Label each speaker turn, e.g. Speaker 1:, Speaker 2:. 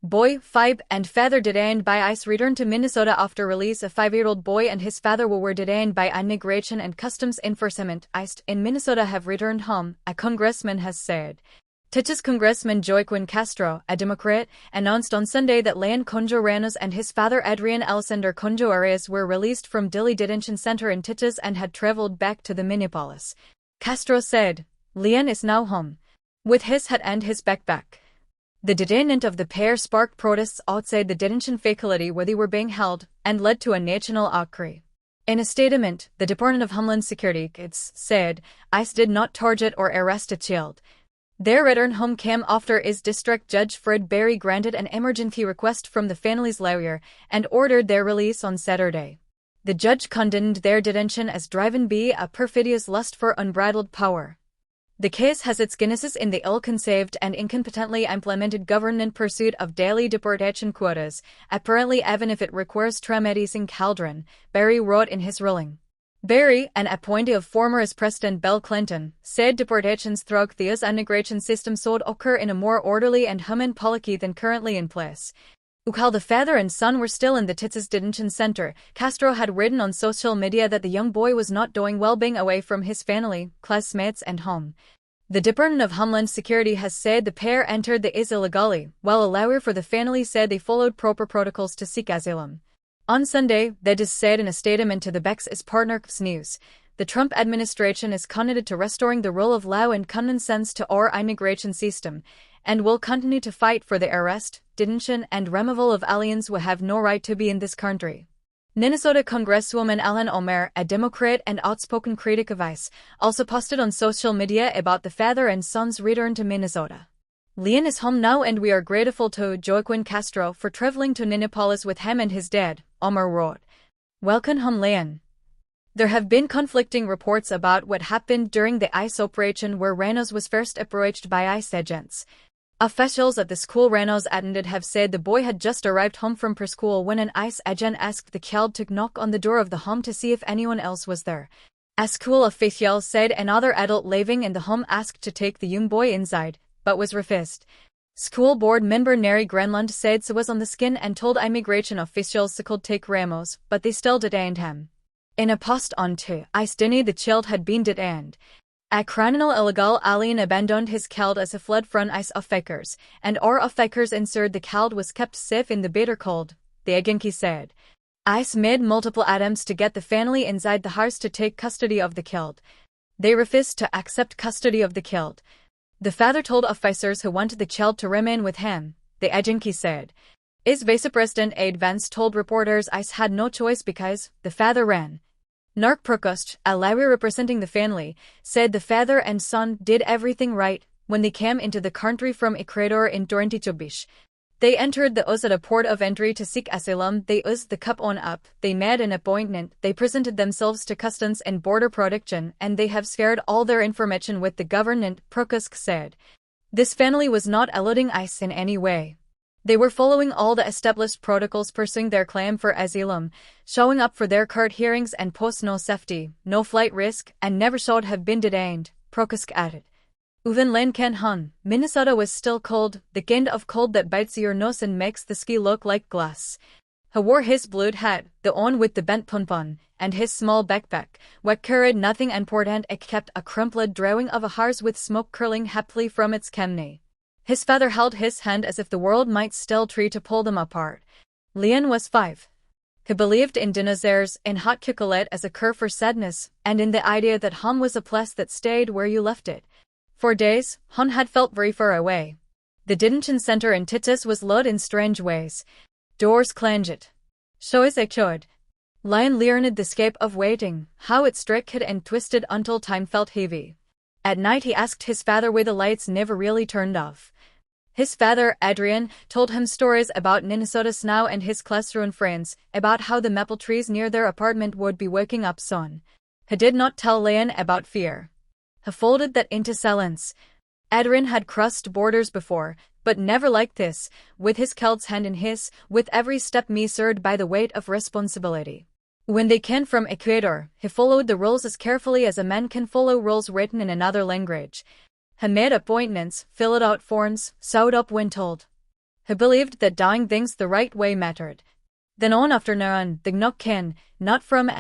Speaker 1: Boy, 5, and father detained by ICE returned to Minnesota after release. A 5-year-old boy and his father were detained by Immigration and Customs Enforcement (ICE) in Minnesota have returned home, a congressman has said. Texas Congressman Joaquin Castro, a Democrat, announced on Sunday that Liam Conejo Ramos and his father Adrian Alexander Conejo Arias were released from Dilley Detention Center in Texas and had traveled back to the Minneapolis. Castro said, "Liam is now home, with his hat and his backpack." The detainment of the pair sparked protests outside the detention facility where they were being held, and led to a national outcry. In a statement, the Department of Homeland Security said, ICE did not target or arrest a child. Their return home came after ICE District Judge Fred Biery granted an emergency request from the family's lawyer and ordered their release on Saturday. The judge condemned their detention as driven by a perfidious lust for unbridled power. The case has its genesis in the ill-conceived and incompetently implemented government pursuit of daily deportation quotas, apparently even if it requires traumatizing children, Biery wrote in his ruling. Biery, an appointee of former US President Bill Clinton, said deportations through the US immigration system should occur in a more orderly and humane policy than currently in place. While the father and son were still in the Texas Detention Center, Castro had written on social media that the young boy was not doing well being away from his family, classmates and home. The Department of Homeland Security has said the pair entered the ICE illegally, while a lawyer for the family said they followed proper protocols to seek asylum. On Sunday, that is said in a statement to the BEX's partner News, the Trump administration is committed to restoring the rule of law and common sense to our immigration system, and will continue to fight for the arrest, detention, and removal of aliens who have no right to be in this country. Minnesota Congresswoman Ilhan Omar, a Democrat and outspoken critic of ICE, also posted on social media about the father and son's return to Minnesota. Liam is home now and we are grateful to Joaquin Castro for traveling to Minneapolis with him and his dad, Omar wrote. Welcome home, Liam. There have been conflicting reports about what happened during the ICE operation where Ramos was first approached by ICE agents. Officials at the school Ramos attended have said the boy had just arrived home from preschool when an ICE agent asked the child to knock on the door of the home to see if anyone else was there. A school official said another adult living in the home asked to take the young boy inside, but was refused. School board member Neri Granlund said she was on the skin and told immigration officials she could take Ramos, but they still detained him. In a post on ICE denied the child had been detained. A criminal illegal alien abandoned his child as he fled from ICE officers, and our officers ensured the child was kept safe in the bitter cold, the agency said. ICE made multiple attempts to get the family inside the house to take custody of the child. They refused to accept custody of the child. The father told officers who wanted the child to remain with him, the agency said. ICE Vice President Ed Vance told reporters ICE had no choice because the father ran. Narc Prokost, a lawyer representing the family, said the father and son did everything right when they came into the country from Ecuador in 2024. They entered the US at a port of entry to seek asylum. They used the cup on up. They made an appointment. They presented themselves to Customs and Border Protection, and they have shared all their information with the government, Prokost said. This family was not eluding ICE in any way. They were following all the established protocols pursuing their claim for asylum, showing up for their court hearings and post no safety, no flight risk, and never should have been detained, Prokost added. Even Liam Conejo, Minnesota was still cold, the kind of cold that bites your nose and makes the ski look like glass. He wore his blue hat, the one with the bent pompon, and his small backpack, what carried nothing important except a crumpled drawing of a house with smoke curling happily from its chimney. His father held his hand as if the world might still try to pull them apart. Liam was 5. He believed in dinosaurs, in hot chocolate as a cure for sadness, and in the idea that home was a place that stayed where you left it. For days, home had felt very far away. The detention center in Texas was locked in strange ways. Doors clanged. Shows echoed. Liam learned the escape of waiting, how it stretched and twisted until time felt heavy. At night he asked his father why the lights never really turned off. His father, Adrian, told him stories about Minnesota snow and his classroom friends, about how the maple trees near their apartment would be waking up soon. He did not tell Liam about fear. He folded that into silence. Adrian had crossed borders before, but never like this, with his child's hand in his, with every step measured by the weight of responsibility. When they came from Ecuador, he followed the rules as carefully as a man can follow rules written in another language. He made appointments, filled out forms, showed up when told. He believed that doing things the right way mattered. Then on after naran, the gnok ken, not from